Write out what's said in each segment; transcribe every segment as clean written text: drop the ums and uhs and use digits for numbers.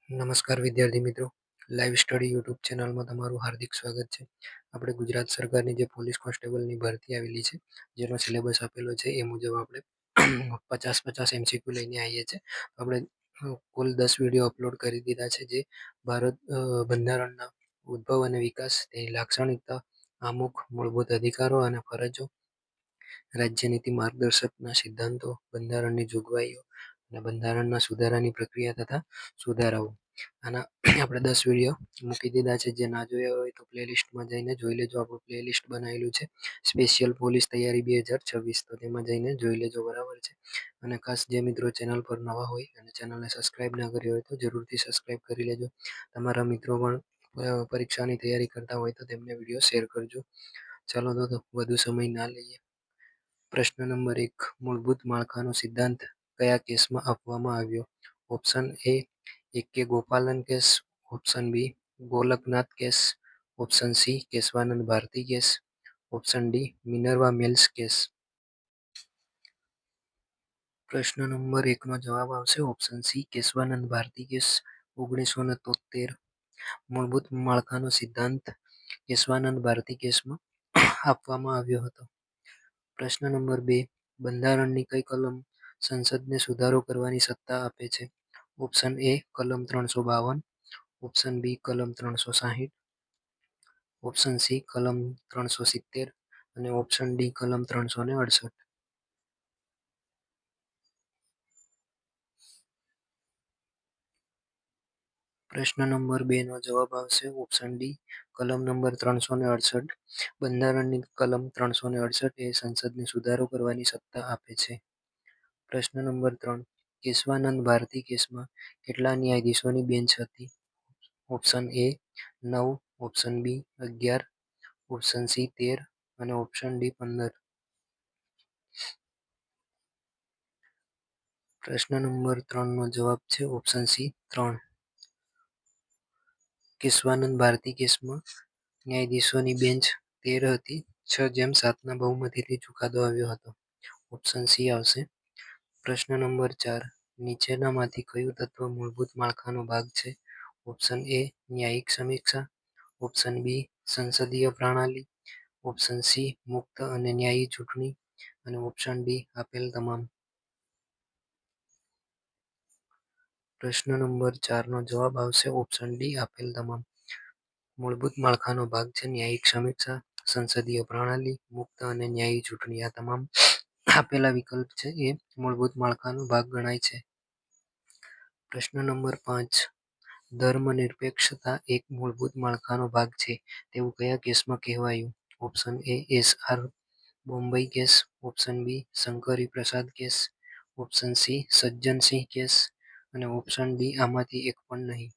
નમસ્કાર વિદ્યાર્થી મિત્રો, લાઈવ સ્ટડી યુટ્યુબ ચેનલમાં તમારું હાર્દિક સ્વાગત છે. આપણે ગુજરાત સરકારની જે પોલીસ કોન્સ્ટેબલની ભરતી આવેલી છે, જેનો સિલેબસ આપેલો છે એ મુજબ આપણે 50-50 MCQ લઈને આવીએ છીએ. આપણે કુલ 10 વિડીયો અપલોડ કરી દીધા છે, જે ભારત બંધારણના ઉદ્ભવ અને વિકાસ, તેની લાક્ષણિકતા, આમુખ, મૂળભૂત અધિકારો અને ફરજો, રાજ્યનીતિ માર્ગદર્શકના સિદ્ધાંતો, બંધારણની જોગવાઈઓ અને બંધારણના સુધારાની પ્રક્રિયા તથા સુધારાઓ. આના આપણે 10 વિડીયો મૂકી દીધા છે. જે ના જોયા હોય તો પ્લેલિસ્ટમાં જઈને જોઈ લેજો. આપણું પ્લેલિસ્ટ બનાવેલું છે સ્પેશિયલ પોલીસ તૈયારી 2026, તો તેમાં જઈને જોઈ લેજો, બરાબર છે. અને ખાસ જે મિત્રો ચેનલ પર નવા હોય અને ચેનલને સબસ્ક્રાઈબ ના કરી હોય તો જરૂરથી સબસ્ક્રાઈબ કરી લેજો. તમારા મિત્રો પણ પરીક્ષાની તૈયારી કરતા હોય તો તેમને વિડીયો શેર કરજો. ચાલો તો વધુ સમય ના લઈએ. પ્રશ્ન નંબર 1, મૂળભૂત માળખાનો સિદ્ધાંત કયા કેસમાં આપવામાં આવ્યો? ઓપ્શન એ કે Gopalan case, option B Golaknath case, option C Kesavananda Bharati case, option D Minerva Mills case. પ્રશ્ન નંબર 1 નો જવાબ આવશે option C Kesavananda Bharati case. 1973 મૂળભૂત માળખાનો સિદ્ધાંત કેશવાનંદ ભારતી કેસમાં આપવામાં આવ્યો હતો. પ્રશ્ન નંબર 2, બંધારણની કઈ કલમ સંસદને સુધારો કરવાની સત્તા આપે છે? ઓપ્શન એ કલમ 352, ઓપ્શન બી કલમ 360, ઓપ્શન સી કલમ 370 અને ઓપ્શન ડી કલમ 368. પ્રશ્ન નંબર 2 નો જવાબ આવશે ઓપ્શન ડી કલમ નંબર 368. બંધારણની કલમ 368 એ સંસદને સુધારો કરવાની સત્તા આપે છે. પ્રશ્ન નંબર 3, કેશવાનંદ ભારતી કેસમાં કેટલા ન્યાયાધીશોની બેન્ચ હતી? Option A 9, option B 11, option C 13 અને ઓપ્શન ડી 15. પ્રશ્ન નંબર 3 નો જવાબ છે ઓપ્શન સી 3. કેશવાનંદ ભારતી કેસમાં ન્યાયાધીશોની બેન્ચ 13 હતી. 6-7 બહુમતીથી ચુકાદો આવ્યો હતો. ઓપ્શન સી આવશે. પ્રશ્ન નંબર 4, નીચેનામાંથી કયું તત્વ મૂળભૂત માળખાનો ભાગ છે? ઓપ્શન એ ન્યાયિક સમીક્ષા, ઓપ્શન બી સંસદીય પ્રણાલી, ઓપ્શન સી મુક્ત અને ન્યાયી ચૂંટણી અને ઓપ્શન ડી આપેલ તમામ. પ્રશ્ન નંબર 4 નો જવાબ આવશે ઓપ્શન ડી આપેલ તમામ. મૂળભૂત માળખાનો ભાગ છે ન્યાયિક સમીક્ષા, સંસદીય પ્રણાલી, મુક્ત અને ન્યાયી ચૂંટણી. આ તમામ આપેલા વિકલ્પ છે એ મૂળભૂત માળખાનો ભાગ ગણાય છે. પ્રશ્ન નંબર 5, ધર્મનિરપેક્ષતા એક મૂળભૂત માળખાનો ભાગ છે તેવું કયા કેસમાં કહેવાયું? Option A S R. Bommai case, option B Shankari Prasad case, option C Sajjan Singh case અને ઓપ્શન ડી આમાંથી એક પણ નહીં.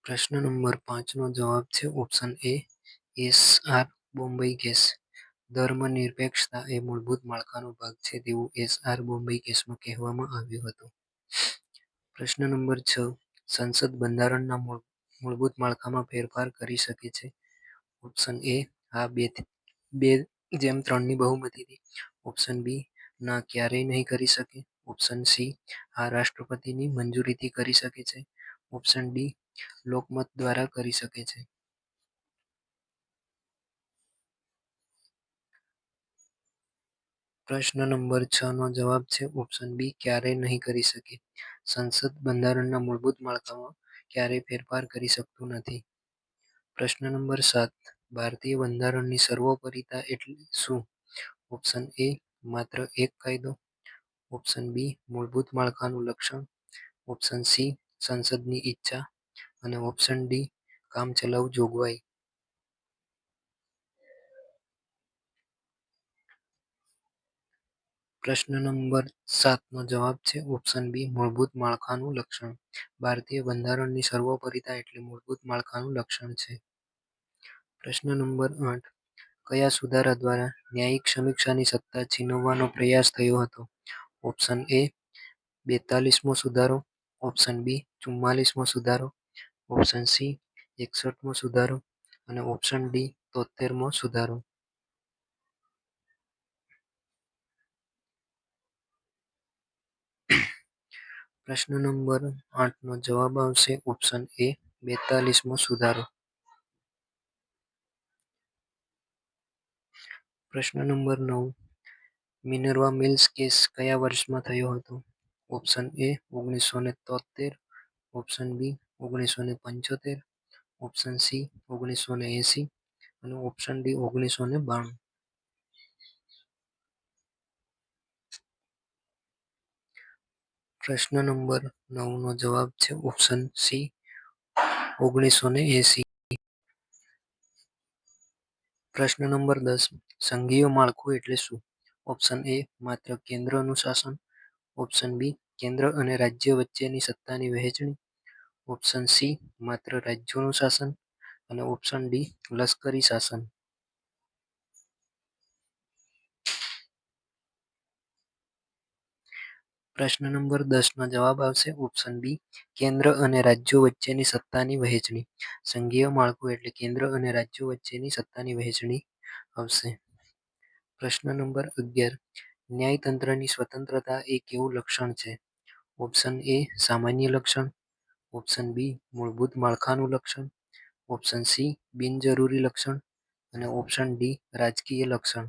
પ્રશ્ન નંબર 5 નો જવાબ છે option A S R. Bommai case. ધર્મનિરપેક્ષતા એ મૂળભૂત માળખાનો ભાગ છે તેવું એસ.આર. બોમ્બઈ કેસમાં કહેવામાં આવ્યું હતું. પ્રશ્ન નંબર 6, સંસદ બંધારણના મૂળભૂત માળખામાં ફેરફાર કરી શકે છે? ઓપ્શન એ હા 2/3 બહુમતીથી, ઓપ્શન બી ના ક્યારેય નહીં કરી શકે, ઓપ્શન સી હા રાષ્ટ્રપતિની મંજૂરીથી કરી શકે છે, ઓપ્શન ડી લોકમત દ્વારા કરી શકે છે. પ્રશ્ન નંબર 6 નો જવાબ છે ઓપ્શન બી ક્યારેય નહીં કરી શકે. સંસદ બંધારણના મૂળભૂત માળખામાં ક્યારેય ફેરફાર કરી શકતું નથી. પ્રશ્ન નંબર 7, ભારતીય બંધારણની સર્વોપરિતા એટલે શું? ઓપ્શન એ માત્ર એક કાયદો, ઓપ્શન બી મૂળભૂત માળખાનું લક્ષણ, ઓપ્શન સી સંસદની ઈચ્છા અને ઓપ્શન ડી કામચલાઉ જોગવાઈ. પ્રશ્ન નંબર 7 નો જવાબ છે ઓપ્શન બી મૂળભૂત માળખાનું લક્ષણ. ભારતીય બંધારણની સર્વોપરિતા એટલે મૂળભૂત માળખાનું લક્ષણ છે. પ્રશ્ન નંબર 8, કયા સુધારા દ્વારા ન્યાયિક સમીક્ષાની સત્તા છીનવવાનો પ્રયાસ થયો હતો? ઓપ્શન એ 42મો સુધારો, ઓપ્શન બી 44મો સુધારો, ઓપ્શન સી 61મો સુધારો અને ઓપ્શન ડી 73મો સુધારો. પ્રશ્ન નંબર 8નો જવાબ આવશે ઓપ્શન એ 42મો સુધારો. પ્રશ્ન નંબર 9 મિનર્વા મિલ્સ કેસ કયા વર્ષમાં થયો હતો? Option A 1973, option B 1975, option C 1980 અને ઓપ્શન ડી 1992. પ્રશ્ન નંબર 9નો જવાબ છે ઓપ્શન સી 1980. પ્રશ્ન નંબર 10 સંઘીય માળખું એટલે શું? ઓપ્શન એ માત્ર કેન્દ્રનું શાસન, ઓપ્શન બી કેન્દ્ર અને રાજ્ય વચ્ચેની સત્તાની વહેંચણી, ઓપ્શન સી માત્ર રાજ્યોનું શાસન અને ઓપ્શન ડી લશ્કરી શાસન. પ્રશ્ન નંબર 10નો જવાબ આવશે ઓપ્શન બી કેન્દ્ર અને રાજ્યો વચ્ચેની સત્તાની વહેંચણી. સંઘીય માળખું એટલે કેન્દ્ર અને રાજ્યો વચ્ચેની સત્તાની વહેંચણી આવશે. પ્રશ્ન નંબર 11 ન્યાયતંત્રની સ્વતંત્રતા એ કેવું લક્ષણ છે? ઓપ્શન એ સામાન્ય લક્ષણ, ઓપ્શન બી મૂળભૂત માળખાનું લક્ષણ, ઓપ્શન સી બિનજરૂરી લક્ષણ અને ઓપ્શન ડી રાજકીય લક્ષણ.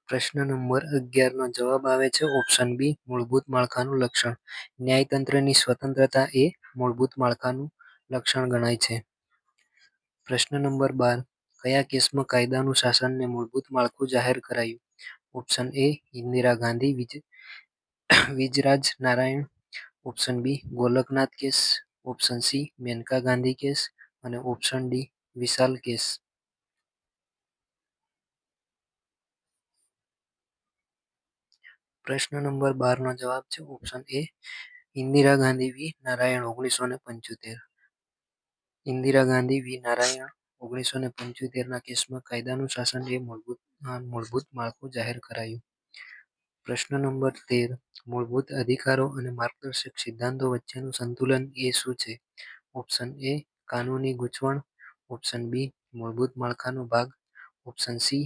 પ્રશ્ન નંબર 11નો જવાબ આવે છે ઓપ્શન બી મૂળભૂત માળખાનું લક્ષણ. ન્યાયતંત્રની સ્વતંત્રતા એ મૂળભૂત માળખાનું લક્ષણ ગણાય છે. પ્રશ્ન નંબર 12 કયા કેસમાં કાયદાનું શાસનને મૂળભૂત માળખું જાહેર કરાયું? ઓપ્શન એ ઇન્દિરા ગાંધી વિજરાજ Narayan, option B Golaknath case, option C Maneka Gandhi case અને ઓપ્શન ડી વિશાલ કેસ. પ્રશ્ન નંબર 12નો જવાબ છે option A Indira Gandhi v Narayan 1975. Indira Gandhi v Narayan 1975ના કેસમાં કાયદાનું શાસન એ મૂળભૂત માળખું જાહેર કરાયું. પ્રશ્ન નંબર 13 મૂળભૂત અધિકારો અને માર્ગદર્શક સિદ્ધાંતો વચ્ચેનું સંતુલન એ શું છે? ઓપ્શન એ કાનૂની ગૂંચવણ, ઓપ્શન બી મૂળભૂત માળખાનો ભાગ, ઓપ્શન સી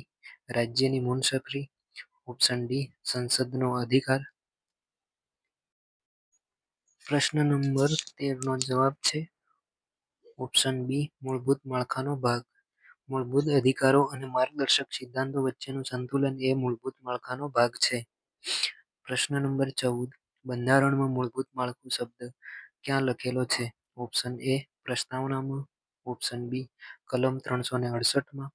રાજ્યની મુનસફરી, ઓપ્શન ડી સંસદનો અધિકાર. પ્રશ્ન નંબર 13નો જવાબ છે ઓપ્શન બી મૂળભૂત માળખાનો ભાગ. મૂળભૂત અધિકારો અને માર્ગદર્શક સિદ્ધાંતો વચ્ચેનું સંતુલન એ મૂળભૂત માળખાનો ભાગ છે. પ્રશ્ન નંબર 14 બંધારણમાં મૂળભૂત માળખું શબ્દ ક્યાં લખેલો છે? ઓપ્શન એ પ્રસ્તાવનામાં, ઓપ્શન બી કલમ 368માં,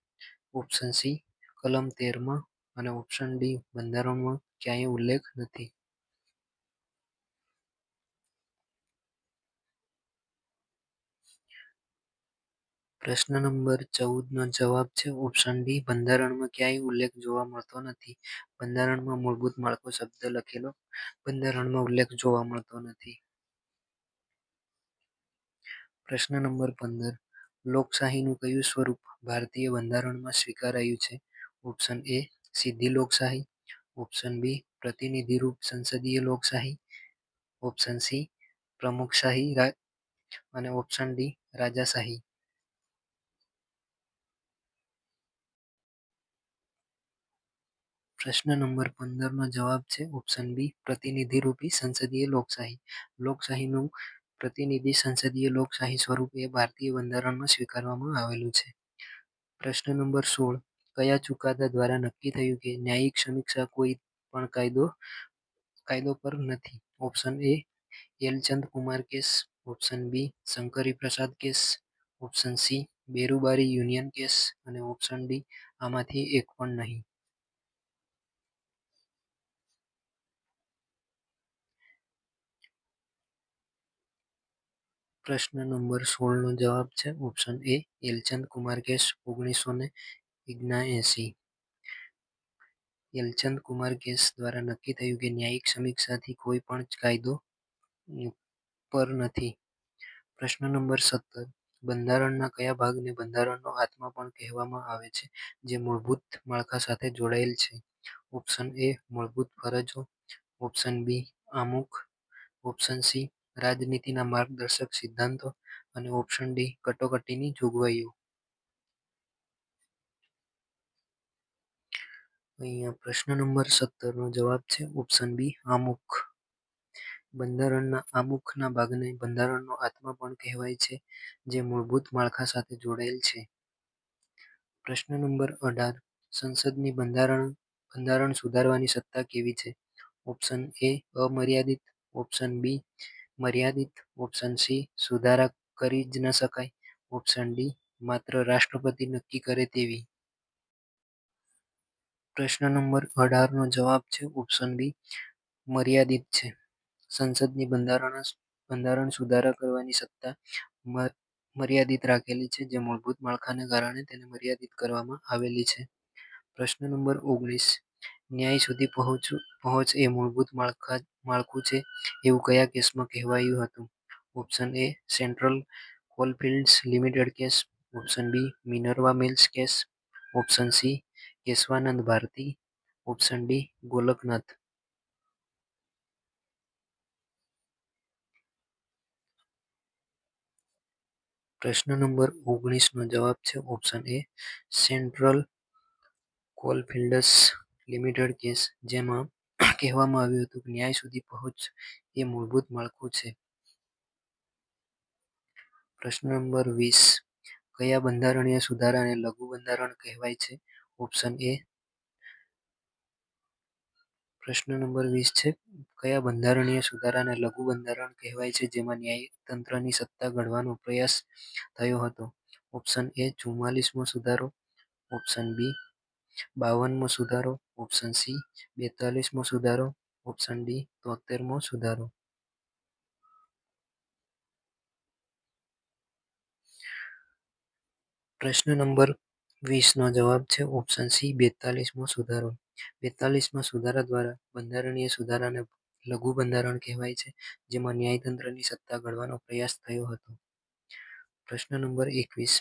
ઓપ્શન સી કલમ 13માં અને ઓપ્શન ડી બંધારણમાં ક્યાંય ઉલ્લેખ નથી. પ્રશ્ન નંબર 14નો જવાબ છે ઓપ્શન ડી બંધારણમાં ક્યાંય ઉલ્લેખ જોવા મળતો નથી. બંધારણમાં મૂળભૂત માળખું શબ્દ લખેલો બંધારણમાં ઉલ્લેખ જોવા મળતો નથી. પ્રશ્ન નંબર 15 લોકશાહીનું કયું સ્વરૂપ ભારતીય બંધારણમાં સ્વીકારાયું છે? ઓપ્શન એ સીધી લોકશાહી, ઓપ્શન બી પ્રતિનિધિરૂપ સંસદીય લોકશાહી, ઓપ્શન સી પ્રમુખશાહી અને ઓપ્શન ડી રાજાશાહી. પ્રશ્ન નંબર 15નો જવાબ છે ઓપ્શન બી પ્રતિનિધિરૂપી સંસદીય લોકશાહી. લોકશાહીનું પ્રતિનિધિ સંસદીય લોકશાહી સ્વરૂપ એ ભારતીય બંધારણમાં સ્વીકારવામાં આવેલું છે. પ્રશ્ન નંબર 16 કયા ચુકાદા દ્વારા નક્કી થયું કે ન્યાયિક સમીક્ષા કોઈ પણ કાયદો પર નથી? Option A L Chandra Kumar case, option B Shankari Prasad case, option C Berubari union case અને ઓપ્શન ડી આમાંથી એક પણ નહીં. પ્રશ્ન નંબર 16નો જવાબ છે option A L Chandra Kumar case 1979. L Chandra Kumar case દ્વારા નક્કી થયું કે ન્યાયિક સમીક્ષાથી કોઈ પણ કાયદો પર નથી. પ્રશ્ન નંબર 17 બંધારણના કયા ભાગને બંધારણનો આત્મા પણ કહેવામાં આવે છે જે મૂળભૂત માળખા સાથે જોડાયેલ છે? ઓપ્શન એ મૂળભૂત ફરજો, ઓપ્શન બી આમુખ, ઓપ્શન સી રાજનીતિના માર્ગદર્શક સિદ્ધાંતો અને ઓપ્શન ડી કટોકટીની જોગવાઈઓ. અહીંયા પ્રશ્ન નંબર 17 નો જવાબ છે ઓપ્શન બી આમુખ. બંધારણના આમુખના ભાગને બંધારણનો આત્મા પણ કહેવાય છે, જે મૂળભૂત માળખા સાથે જોડાયેલ છે. પ્રશ્ન નંબર 18 સંસદની બંધારણ સુધારવાની સત્તા કેવી છે? ઓપ્શન એ અમર્યાદિત, ઓપ્શન બી મર્યાદિત, ઓપ્શન સી સુધારા કરી જ ન શકાય, ઓપ્શન ડી માત્ર રાષ્ટ્રપતિ નક્કી કરે તેવી. પ્રશ્ન નંબર 18 નો જવાબ છે ઓપ્શન બી મર્યાદિત છે. સંસદની બંધારણ સુધારા કરવાની સત્તા મર્યાદિત રાખેલી છે, જે મૂળભૂત માળખાને કારણે તેને મર્યાદિત કરવામાં આવેલી છે. પ્રશ્ન નંબર 19 ન્યાય સુધી પહોંચ એ મૂળભૂત માળખું છે એવું કયા કેસમાં કહેવાયું હતું? Option A Central Coalfields Limited case, option B Minerva Mills case, option C Kesavananda Bharati, option D Golaknath. પ્રશ્ન નંબર 19 નો જવાબ છે option A Central Coalfields Limited case, જેમાં કહેવામાં આવ્યું હતું કે ન્યાય સુધી પહોંચ એ મૂળભૂત માળખું છે. પ્રશ્ન નંબર 20 કયા બંધારણીય સુધારાને લઘુ બંધારણ કહેવાય છે? ઓપ્શન એ પ્રશ્ન નંબર 20 છે કયા બંધારણીય સુધારાને લઘુ બંધારણ કહેવાય છે, જેમાં ન્યાયતંત્રની સત્તા ઘડવાનો પ્રયાસ થયો હતો? ઓપ્શન એ 44મો સુધારો, ઓપ્શન બી 52મો સુધારો, ઓપ્શન સી 42મો સુધારો, ઓપ્શન ડી 73મો સુધારો. પ્રશ્ન નંબર 20 નો જવાબ છે ઓપ્શન સી 42મો સુધારો. 42મા સુધારા દ્વારા બંધારણીય સુધારાને લઘુ બંધારણ કહેવાય છે, જેમાં ન્યાયતંત્રની સત્તા ઘડવાનો પ્રયાસ થયો હતો. પ્રશ્ન નંબર 21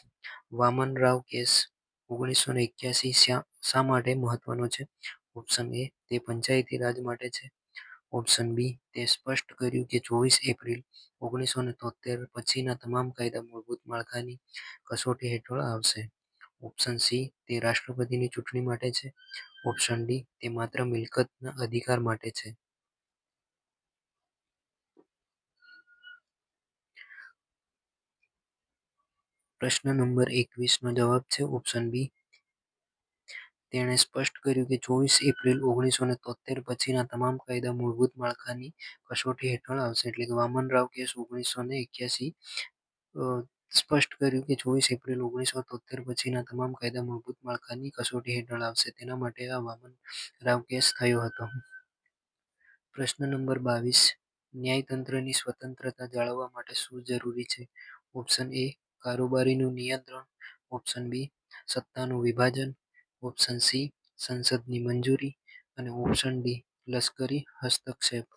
વામનરાવ કેસ 1981 શા માટે મહત્વનો છે? ઓપ્શન એ તે પંચાયતી રાજ માટે છે, ઓપ્શન બી તે સ્પષ્ટ કર્યું કે 24 એપ્રિલ 1973 પછીના તમામ કાયદા મૂળભૂત માળખાની કસોટી હેઠળ આવશે, ઓપ્શન સી તે રાષ્ટ્રપતિની ચૂંટણી માટે છે, ઓપ્શન ડી તે માત્ર મિલકતના અધિકાર માટે છે. પ્રશ્ન નંબર 21 નો જવાબ છે ઓપ્શન બી તેણે સ્પષ્ટ કર્યું કે 24 એપ્રિલ 1973 પછીના તમામ કાયદા મૂળભૂત માળખાની કસોટી હેઠળ આવશે. એટલે કે વામનરાવ કેસ 1981 સ્પષ્ટ કર્યું કે 24 એપ્રિલ 1973 પછીના તમામ કાયદા મૂળભૂત માળખાની કસોટી હેઠળ આવશે. તેના માટે આ વામનરાવ કેસ થયો હતો. પ્રશ્ન નંબર 22 ન્યાયતંત્રની સ્વતંત્રતા જાળવવા માટે શું જરૂરી છે? ઓપ્શન એ કારોબારીનું નિયંત્રણ, ઓપ્શન બી સત્તાનું વિભાજન, ઓપ્શન સી સંસદની મંજૂરી અને ઓપ્શન ડી લશ્કરી હસ્તક્ષેપ.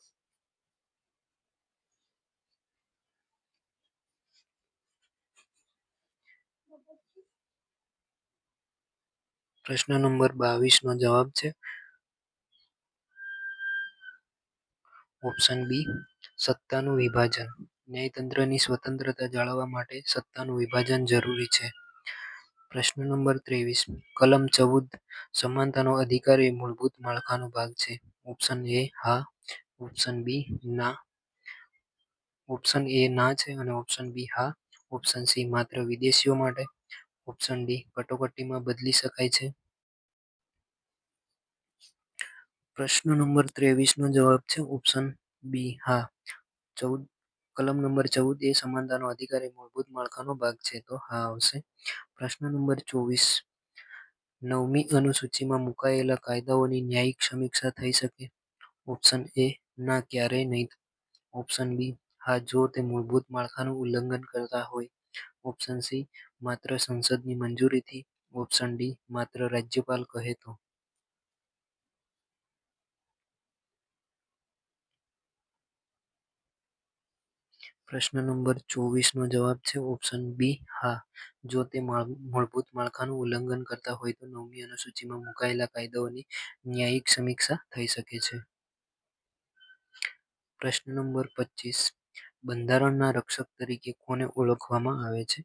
પ્રશ્ન નંબર 22 નો જવાબ છે ઓપ્શન બી સત્તાનું વિભાજન. ન્યાયતંત્રની સ્વતંત્રતા જાળવવા માટે સત્તાનું વિભાજન જરૂરી છે. પ્રશ્ન નંબર 23 કલમ 14 સમાનતાનો અધિકાર એ મૂળભૂત માળખાનો ભાગ છે. ઓપ્શન એ હા, ઓપ્શન બી ના, ઓપ્શન એ ના છે અને ઓપ્શન બી હા, ઓપ્શન સી માત્ર વિદેશીઓ માટે, ઓપ્શન ડી કટોકટીમાં બદલી શકાય છે. પ્રશ્ન નંબર 23 નો જવાબ છે ઓપ્શન બી હા. કલમ નંબર 14 એ સમાનતાનો અધિકાર એ મૂળભૂત માળખાનો ભાગ છે, તો હા આવશે. પ્રશ્ન નંબર 24 9મી અનુસૂચિમાં મુકાયેલા કાયદાઓની ન્યાયિક સમીક્ષા થઈ શકે? ઓપ્શન એ ના ક્યારેય નહીં, ઓપ્શન બી હા જો તે મૂળભૂત માળખાનું ઉલ્લંઘન કરતા હોય, ઓપ્શન સી માત્ર સંસદની મંજૂરીથી, ઓપ્શન ડી માત્ર રાજ્યપાલ કહે તો. પ્રશ્ન નંબર 24 નો જવાબ છે ઓપ્શન બી હા જો તે મૂળભૂત માળખાનું ઉલ્લંઘન કરતા હોય તો 9મી અનુસૂચિમાં મુકાયેલા કાયદાઓની ન્યાયિક સમીક્ષા થઈ શકે છે. પ્રશ્ન નંબર 25 બંધારણના રક્ષક તરીકે કોને ઓળખવામાં આવે છે?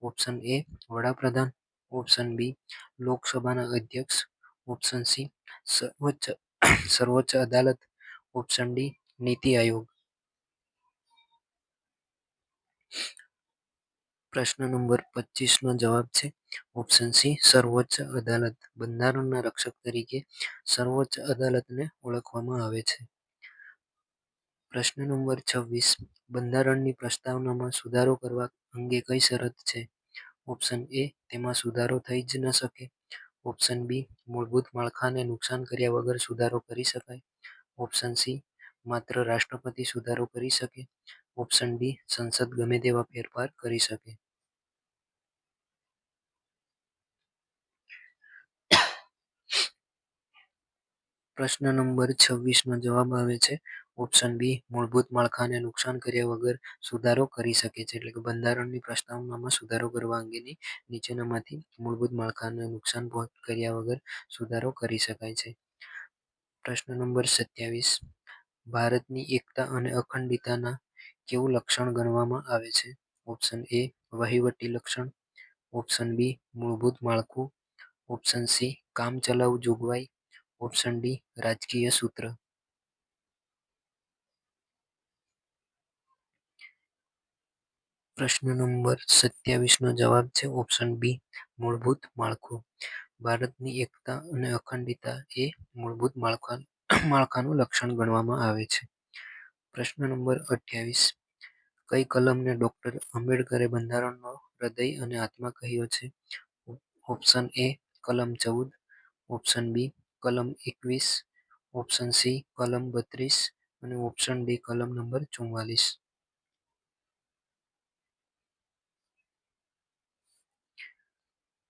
ઓપ્શન એ વડાપ્રધાન, ઓપ્શન બી લોકસભાના અધ્યક્ષ, ઓપ્શન સી સર્વોચ્ચ સર્વોચ્ચ અદાલત, ઓપ્શન ડી નીતિ આયોગ. પ્રશ્ન નંબર 25 નો જવાબ છે ઓપ્શન સી સર્વોચ્ચ અદાલત. બંધારણના રક્ષક તરીકે સર્વોચ્ચ અદાલતને ઓળખવામાં આવે છે. પ્રશ્ન નંબર 26, બંધારણની પ્રસ્તાવનામાં સુધારો કરવા અંગે કઈ શરત છે? ઓપ્શન એ, તેમાં સુધારો થઈ જ ન શકે. ઓપ્શન બી, મૂળભૂત માળખાને નુકસાન કર્યા વગર સુધારો કરી શકાય. ઓપ્શન સી, માત્ર રાષ્ટ્રપતિ સુધારો કરી શકે. ઓપ્શન ડી, સંસદ ગમે તેવા ફેરફાર કરી શકે. પ્રશ્ન નંબર 26 નો જવાબ આવે છે ઓપ્શન બી, મૂળભૂત માળખાને નુકસાન કર્યા વગર સુધારો કરી શકે છે. એટલે કે બંધારણની પ્રસ્તાવનામાં સુધારો કરવા અંગેની નીચેનામાંથી મૂળભૂત માળખાને નુકસાન કર્યા વગર સુધારો કરી શકાય છે. પ્રશ્ન નંબર 27, ભારતની એકતા અને અખંડિતતાના કેવું લક્ષણ ગણવામાં આવે છે? ઓપ્શન એ, વહીવટી લક્ષણ. ઓપ્શન બી, મૂળભૂત માળખું. ઓપ્શન સી, કામચલાઉ જોગવાઈ. ઓપ્શન ડી, રાજકીય સૂત્ર. પ્રશ્ન નંબર 27 નો જવાબ છે ઓપ્શન બી, મૂળભૂત માળખું. ભારતની એકતા અને અખંડિતતા એ મૂળભૂત માળખાનું લક્ષણ ગણવામાં આવે છે. પ્રશ્ન નંબર 28, કઈ કલમને ડોક્ટર આંબેડકરે બંધારણનો હૃદય અને આત્મા કહ્યો છે? ઓપ્શન એ, કલમ 14. ઓપ્શન બી, કલમ 21. ઓપ્શન સી, કલમ 32 અને ઓપ્શન ડી, કલમ નંબર 44.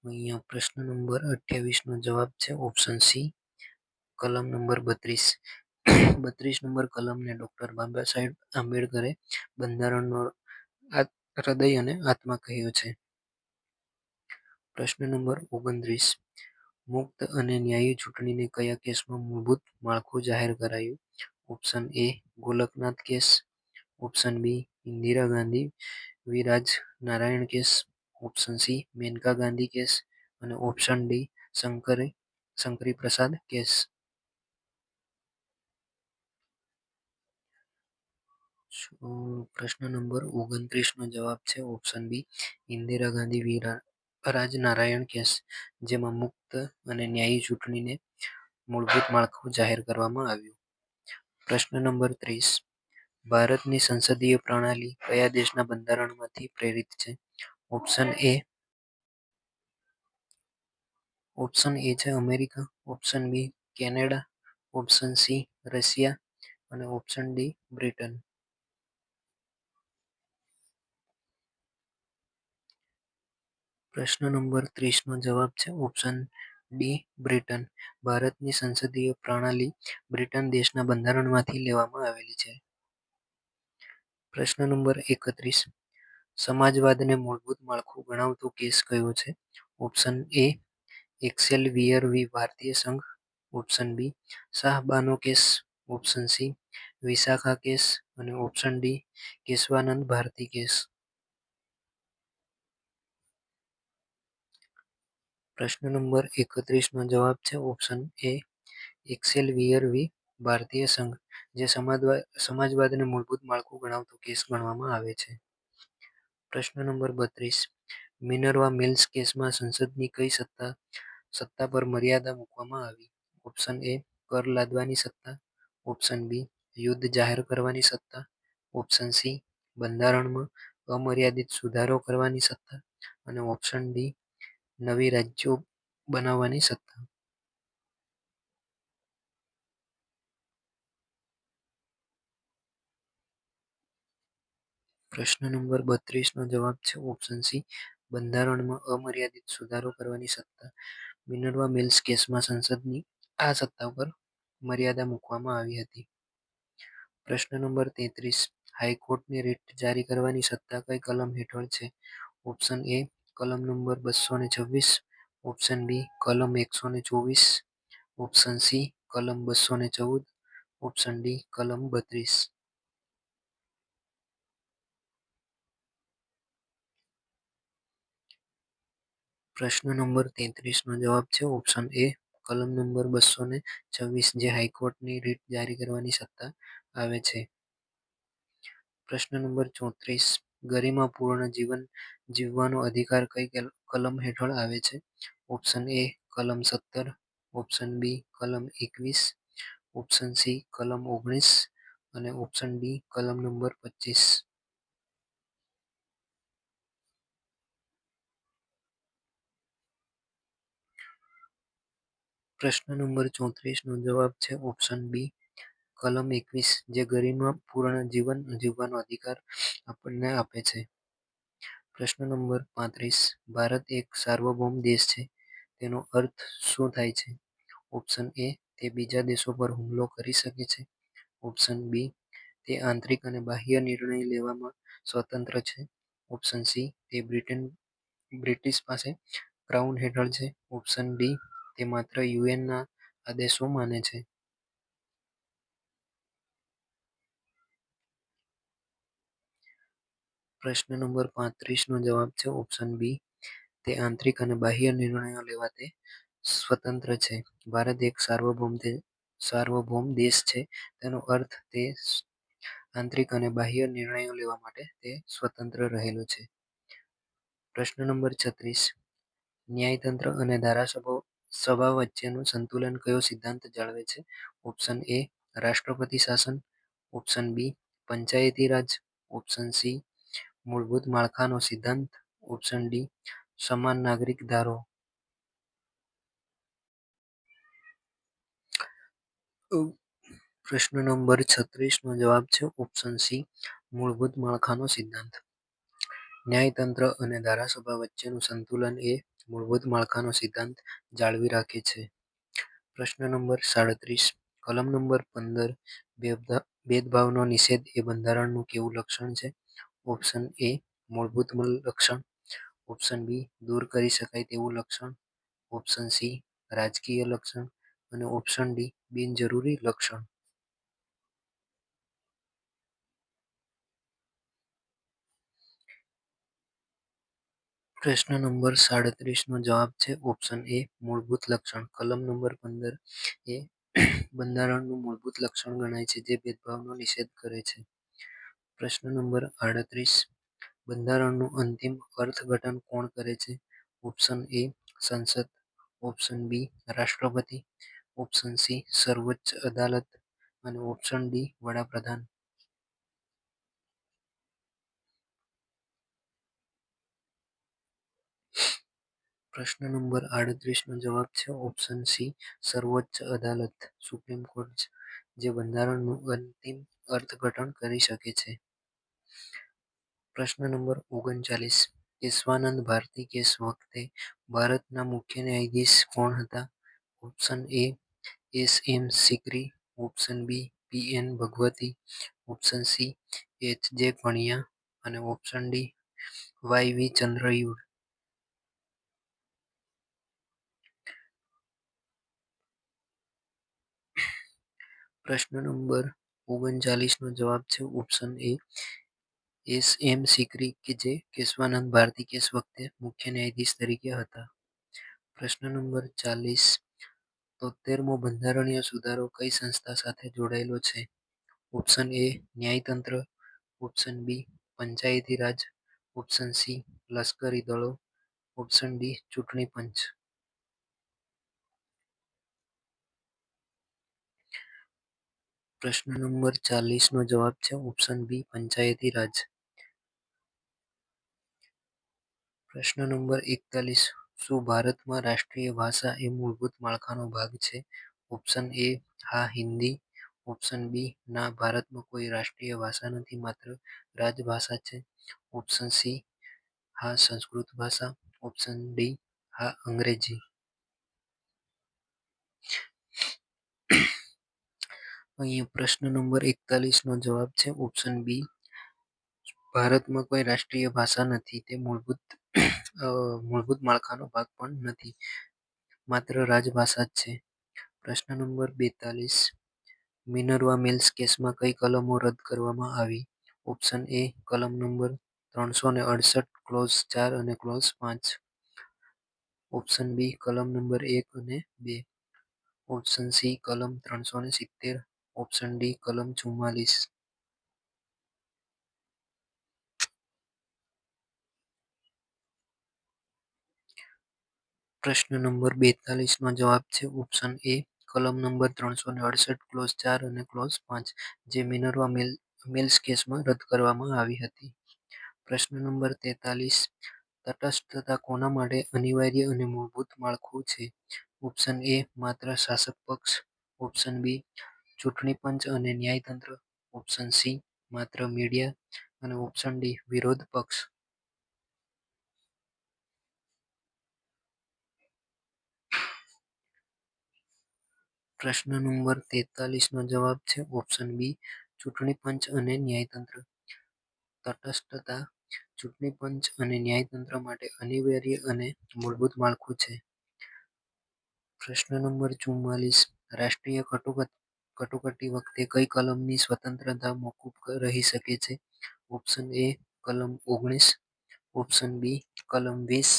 અહીંયા પ્રશ્ન નંબર 28 નો જવાબ છે ઓપ્શન સી, કલમ number 32. 32 number કલમને doctor Baba Saheb આંબેડકરે બંધારણનો હૃદય અને આત્મા કહ્યો છે. પ્રશ્ન નંબર 29, મુક્ત અને ન્યાયી ચૂંટણીને કયા કેસમાં મૂળભૂત માળખું જાહેર કરાયું? Option A, Golaknath case. Option B, Indira Gandhi v Raj Narayan case. Option C, Maneka Gandhi case અને option D, Shankari Prasad case. પ્રશ્ન નંબર 29 નો જવાબ છે option B, Indira Gandhi v Raj Narayan case, જેમાં મુક્ત અને ન્યાયી ચૂંટણીને મૂળભૂત માળખું જાહેર કરવામાં આવ્યું. પ્રશ્ન નંબર 30, ભારતની સંસદીય પ્રણાલી કયા દેશના બંધારણમાંથી પ્રેરિત છે? ઓપ્શન એ છે America. Option B, Canada. Option C, Russia અને ઓપ્શન ડી, બ્રિટન. પ્રશ્ન નંબર 30 નો જવાબ છે ઓપ્શન ડી, બ્રિટન. ભારતની સંસદીય પ્રણાલી બ્રિટન દેશના બંધારણમાંથી લેવામાં આવેલી છે. પ્રશ્ન નંબર 31, સમાજવાદને મૂળભૂત માળખું ગણાવતો કેસ કયો છે? ઓપ્શન એ, એક્સેલવિયર વી ભારતીય સંઘ. Option B, Shah Bano case. Option C, Vishaka case અને option D, Kesavananda Bharati case. પ્રશ્ન નંબર 31 નો જવાબ છે ઓપ્શન એ, એક્સેલવિયર વી ભારતીય સંઘ, જે સમાજવાદને મૂળભૂત માળખું ગણાવતો કેસ ગણવામાં આવે છે. પ્રશ્ન નંબર 32, મિનર્વા મિલ્સ કેસમાં સંસદની કઈ સત્તા પર મર્યાદા મૂકવામાં આવી? ઓપ્શન એ, કર લાદવાની સત્તા. ઓપ્શન બી, યુદ્ધ જાહેર કરવાની સત્તા. ઓપ્શન સી, બંધારણમાં અમર્યાદિત સુધારો કરવાની સત્તા અને ઓપ્શન ડી, નવી રાજ્યો બનાવવાની સત્તા. પ્રશ્ન નંબર 32 નો જવાબ છે ઓપ્શન સી, બંધારણમાં અમર્યાદિત સુધારો કરવાની સત્તા. મિનર્વા મિલ્સ કેસમાં સંસદની આ સત્તા પર મર્યાદા મૂકવામાં આવી હતી. પ્રશ્ન નંબર 33, હાઈકોર્ટની રીટ જારી કરવાની સત્તા કઈ કલમ હેઠળ છે? ઓપ્શન એ, કલમ નંબર 226. ઓપ્શન બી, કલમ 124. ઓપ્શન સી, કલમ 214. ઓપ્શન ડી, કલમ 32. પ્રશ્ન નંબર 33 નો જવાબ છે ઓપ્શન એ, કલમ નંબર 226 જે હાઈકોર્ટની રીટ જારી કરવાની સત્તા આવે છે. પ્રશ્ન નંબર 34 ગરિમાપૂર્ણ જીવન જીવવાનો અધિકાર કઈ કલમ હેઠળ આવે છે? ઓપ્શન એ કલમ 17, ઓપ્શન બી કલમ 21, ઓપ્શન સી કલમ 19 અને ઓપ્શન ડી કલમ નંબર 25. પ્રશ્ન નંબર 34 નો જવાબ છે ઓપ્શન બી કલમ 21 જે ગરિમાપૂર્ણ જીવન જીવવાનો અધિકાર આપણને આપે છે. પ્રશ્ન નંબર 35 ભારત એક સાર્વભૌમ દેશ છે તેનો અર્થ શું થાય છે? ઓપ્શન એ તે બીજા દેશો પર હુમલો કરી શકે છે, ઓપ્શન બી તે આંતરિક અને બાહ્ય નિર્ણય લેવામાં સ્વતંત્ર છે, ઓપ્શન સી તે બ્રિટિશ પાસે ક્રાઉન હેઠળ છે, ઓપ્શન ડી તે માત્ર યુએનના આદેશો માને છે. પ્રશ્ન નંબર 35 નો જવાબ છે ઓપ્શન બી તે આંતરિક અને બાહ્ય નિર્ણયો લેવા તે સ્વતંત્ર છે. ભારત એક સાર્વભૌમ દેશ છે તેનો અર્થ તે આંતરિક અને બાહ્ય નિર્ણયો લેવા માટે તે સ્વતંત્ર રહેલો છે. પ્રશ્ન નંબર 36 ન્યાયતંત્ર અને ધારાસભા વચ્ચેનું સંતુલન કયો સિદ્ધાંત જાળવે છે? ઓપ્શન એ રાષ્ટ્રપતિ શાસન, option B Panchayati Raj, option C મૂળભૂત માળખાનો સિદ્ધાંત, ઓપ્શન ડી સમાન નાગરિક ધારો. પ્રશ્ન નંબર 36 નો જવાબ છે ઓપ્શન સી મૂળભૂત માળખાનો સિદ્ધાંત. ન્યાયતંત્ર અને ધારાસભા વચ્ચેનું સંતુલન એ મૂળભૂત માળખાનો સિદ્ધાંત જાળવી રાખે છે. પ્રશ્ન નંબર 37 કલમ નંબર 15 ભેદભાવનો નિષેધ એ બંધારણનું કેવું લક્ષણ છે? ઓપ્શન એ મૂળભૂત લક્ષણ, ઓપ્શન બી દૂર કરી શકાય તેવું લક્ષણ, ઓપ્શન સી રાજકીય લક્ષણ અને ઓપ્શન ડી બિનજરૂરી લક્ષણ. પ્રશ્ન નંબર 37 નો જવાબ છે ઓપ્શન એ મૂળભૂત લક્ષણ. કલમ નંબર 15 એ બંધારણનું મૂળભૂત લક્ષણ ગણાય છે જે ભેદભાવનો નિષેધ કરે છે. પ્રશ્ન નંબર 38 બંધારણનું અંતિમ અર્થઘટન કોણ કરે છે? ઓપ્શન એ સંસદ, ઓપ્શન બી રાષ્ટ્રપતિ, ઓપ્શન સી સર્વોચ્ચ અદાલત અને ઓપ્શન ડી વડાપ્રધાન. પ્રશ્ન નંબર 38 નો જવાબ છે ઓપ્શન સી સર્વોચ્ચ અદાલત સુપ્રીમ કોર્ટ જે બંધારણનું અંતિમ અર્થઘટન કરી શકે છે. પ્રશ્ન નંબર 39 કેશવાનંદ ભારતી કેસ વખતે ભારતના મુખ્ય ન્યાયાધીશ કોણ હતા? Option A S M Sikri, option B P N Bhagwati, option C H J Kania અને option D Y V Chandrachud. પ્રશ્ન નંબર 39 નો જવાબ છે option A S M Sikri કે જે કેશવાનંદ ભારતી કેસ વખતે મુખ્ય ન્યાયાધીશ તરીકે હતા. પ્રશ્ન નંબર 40 73મો બંધારણીય સુધારો કઈ સંસ્થા સાથે જોડાયેલો છે? ઓપ્શન એ ન્યાયતંત્ર, option B Panchayati Raj, option C લશ્કરી દળો, ઓપ્શન ડી ચૂંટણી પંચ. પ્રશ્ન નંબર 40 નો જવાબ છે ઓપ્શન બી પંચાયતી રાજ. પ્રશ્ન નંબર 41 શું ભારતમાં રાષ્ટ્રીય ભાષા એ મૂળભૂત માળખાનો ભાગ છે? ઓપ્શન એ હા હિન્દી, ઓપ્શન બી ના ભારતમાં કોઈ રાષ્ટ્રીય ભાષા નથી માત્ર રાજભાષા છે, ઓપ્શન સી હા સંસ્કૃત ભાષા, ઓપ્શન ડી હા અંગ્રેજી. અહીંયા પ્રશ્ન નંબર 41 નો જવાબ છે ઓપ્શન બી ભારતમાં કોઈ રાષ્ટ્રીય ભાષા નથી તે મૂળભૂત માળખાનો ભાગ પણ નથી, માત્ર રાજભાષા જ છે. પ્રશ્ન નંબર 42 મિનર્વા મિલ્સ કેસમાં કઈ કલમો રદ કરવામાં આવી? ઓપ્શન એ કલમ નંબર 368 ક્લોઝ 4 અને ક્લોઝ 5, ઓપ્શન બી કલમ નંબર 1 અને 2, ઓપ્શન સી કલમ 370, ઓપ્શન ડી કલમ 44. પ્રશ્ન નંબર 42 નો જવાબ છે ઓપ્શન એ કલમ નંબર 368 ક્લોઝ 4 અને ક્લોઝ 5, જે મિનર્વા મિલ્સ કેસમાં રદ કરવામાં આવી હતી. પ્રશ્ન નંબર 43, તટસ્થતા કોના માટે અનિવાર્ય અને મૂળભૂત માળખું છે? ઓપ્શન એ માત્ર શાસક પક્ષ, ઓપ્શન બી ચૂંટણી પંચ અને ન્યાયતંત્ર, ઓપ્શન સી માત્ર મીડિયા અને ઓપ્શન ડી વિરોધ પક્ષ. પ્રશ્ન નંબર 43 નો જવાબ છે ઓપ્શન બી ચૂંટણી પંચ અને ન્યાયતંત્ર. તટસ્થતા ચૂંટણી પંચ અને ન્યાયતંત્ર માટે અનિવાર્ય અને મૂળભૂત માળખું છે. પ્રશ્ન નંબર 44, રાષ્ટ્રીય કટોકટી વખતે કઈ કલમની સ્વતંત્રતા મોકૂફ રહી શકે છે? ઓપ્શન એ કલમ 19, ઓપ્શન બી કલમ 20,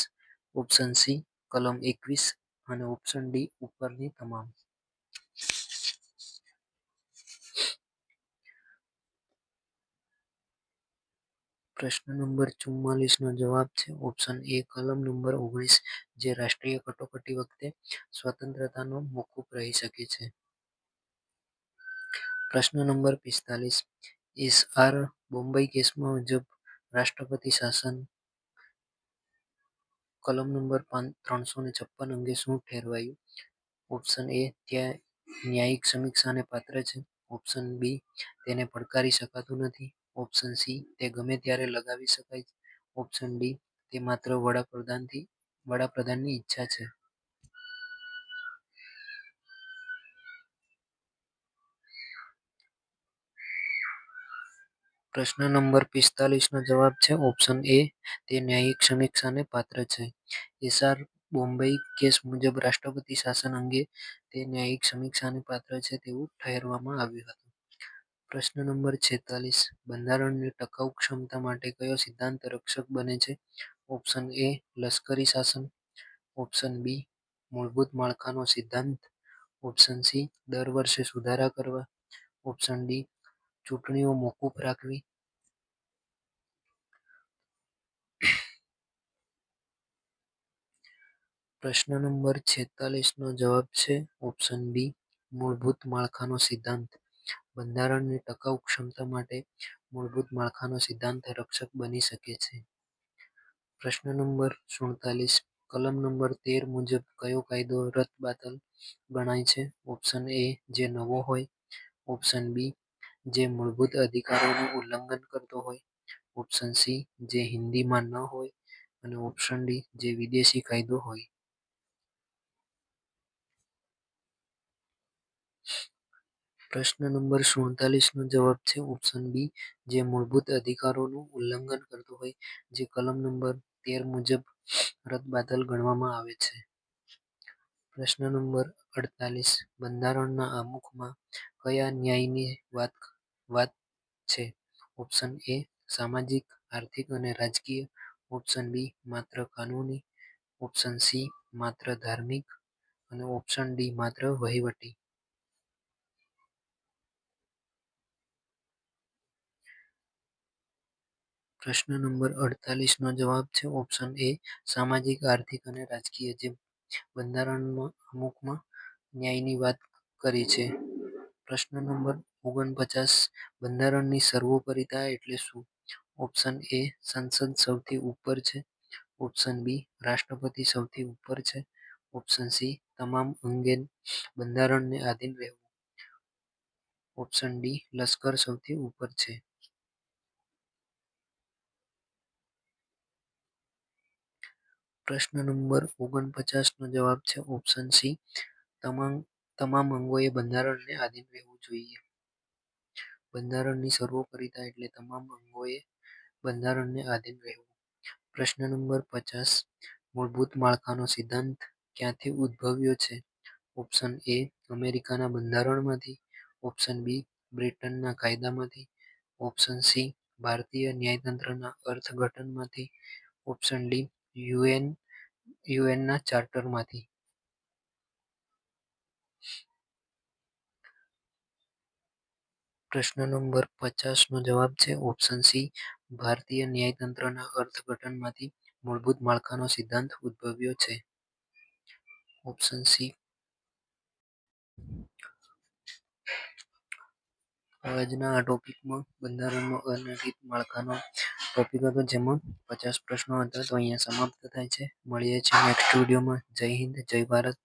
ઓપ્શન સી કલમ 21 અને ઓપ્શન ડી ઉપરની તમામ. પ્રશ્ન નંબર 44 નો જવાબ છે ઓપ્શન એ કલમ નંબર 19, જે રાષ્ટ્રીય કટોકટી વખતે સ્વતંત્રતાનો મોકૂફ રહી શકે છે. પ્રશ્ન નંબર 45, એસ.આર. બોમ્બઈ કેસમાં મુજબ રાષ્ટ્રપતિ શાસન કલમ નંબર 356 અંગે શું ઠેરવાયું? ઓપ્શન એ ત્યાં ન્યાયિક સમીક્ષાને પાત્ર છે, ઓપ્શન બી તેને પડકારી શકાતું નથી, ઓપ્શન સી તે ગમે ત્યારે લગાવી શકાય છે, ઓપ્શન ડી તે માત્ર વડાપ્રધાનની ઈચ્છા છે. પ્રશ્ન નંબર 45 નો જવાબ છે ઓપ્શન એ તે ન્યાયિક સમીક્ષાને પાત્ર છે. એસ.આર. બોમ્બઈ કેસ મુજબ રાષ્ટ્રપતિ શાસન અંગે તે ન્યાયિક સમીક્ષાને પાત્ર છે તેવું ઠેરવવામાં આવ્યું હતું. પ્રશ્ન નંબર 46, બંધારણની ટકાઉ ક્ષમતા માટે કયો સિદ્ધાંત રક્ષક બને છે? ઓપ્શન એ લશ્કરી શાસન, ઓપ્શન બી મૂળભૂત માળખાનો સિદ્ધાંત, ઓપ્શન સી દર વર્ષે સુધારા કરવા, ઓપ્શન ડી ચૂંટણીઓ મોકૂફ રાખવી. પ્રશ્ન નંબર 46 નો જવાબ છે ઓપ્શન બી મૂળભૂત માળખાનો સિદ્ધાંત. બંધારણની ટકાઉ ક્ષમતા માટે મૂળભૂત માળખાનો સિદ્ધાંત રક્ષક બની શકે છે. પ્રશ્ન નંબર 47, કલમ નંબર 13 મુજબ કયો કાયદો રદબાતલ ગણાય છે? ઓપ્શન એ જે નવો હોય, ઓપ્શન બી જે મૂળભૂત અધિકારોનું ઉલ્લંઘન કરતો હોય, ઓપ્શન સી જે હિન્દીમાં ન હોય અને ઓપ્શન ડી જે વિદેશી કાયદો હોય. પ્રશ્ન નંબર 47 નો જવાબ છે ઓપ્શન બી જે મૂળભૂત અધિકારોનું ઉલ્લંઘન કરતો હોય, જે કલમ નંબર 13 મુજબ રદબાતલ ગણવામાં આવે છે. પ્રશ્ન નંબર 48, બંધારણના આમુખમાં કયા ન્યાયની વાત છે? ઓપ્શન એ સામાજિક, આર્થિક અને રાજકીય, ઓપ્શન બી માત્ર કાનૂની, ઓપ્શન સી માત્ર ધાર્મિક અને ઓપ્શન ડી માત્ર વહીવટી. પ્રશ્ન નંબર 48 નો જવાબ છે ઓપ્શન એ સામાજિક, આર્થિક અને રાજકીય, જે બંધારણમાં અમુકમાં ન્યાયની વાત કરી છે. પ્રશ્ન નંબર 49, બંધારણની સર્વોપરિતા એટલે શું? ઓપ્શન એ સંસદ સૌથી ઉપર છે, ઓપ્શન બી રાષ્ટ્રપતિ સૌથી ઉપર છે, ઓપ્શન સી તમામ અંગે બંધારણને આધીન રહેવું, ઓપ્શન ડી લશ્કર સૌથી ઉપર છે. પ્રશ્ન નંબર 49 નો જવાબ છે ઓપ્શન સી તમામ અંગોએ બંધારણને આધીન રહેવું જોઈએ. બંધારણની સર્વોપરિતા એટલે તમામ અંગોએ બંધારણને આધીન રહેવું. પ્રશ્ન નંબર 50, મૂળભૂત માળખાનો સિદ્ધાંત ક્યાંથી ઉદ્ભવ્યો છે? ઓપ્શન એ અમેરિકાના બંધારણમાંથી, ઓપ્શન બી બ્રિટનના કાયદામાંથી, ઓપ્શન સી ભારતીય ન્યાયતંત્રના અર્થઘટનમાંથી, ઓપ્શન ડી યુએનના ચાર્ટરમાંથી. પ્રશ્ન નંબર 50 નો જવાબ છે ઓપ્શન સી. ભારતીય ન્યાયતંત્રના અર્થઘટનમાંથી મૂળભૂત માળખાનો સિદ્ધાંત ઉદ્ભવ્યો છે. Option C. આજના આ ટોપિકમાં બંધારણનો અનિર્ણિત માળખાનો ટોપિક હતો, જેમાં 50 પ્રશ્નો હતા. તો અહીંયા સમાપ્ત થાય છે. મળીએ છીએ નેક્સ્ટ વિડીયોમાં. જય હિન્દ, જય ભારત.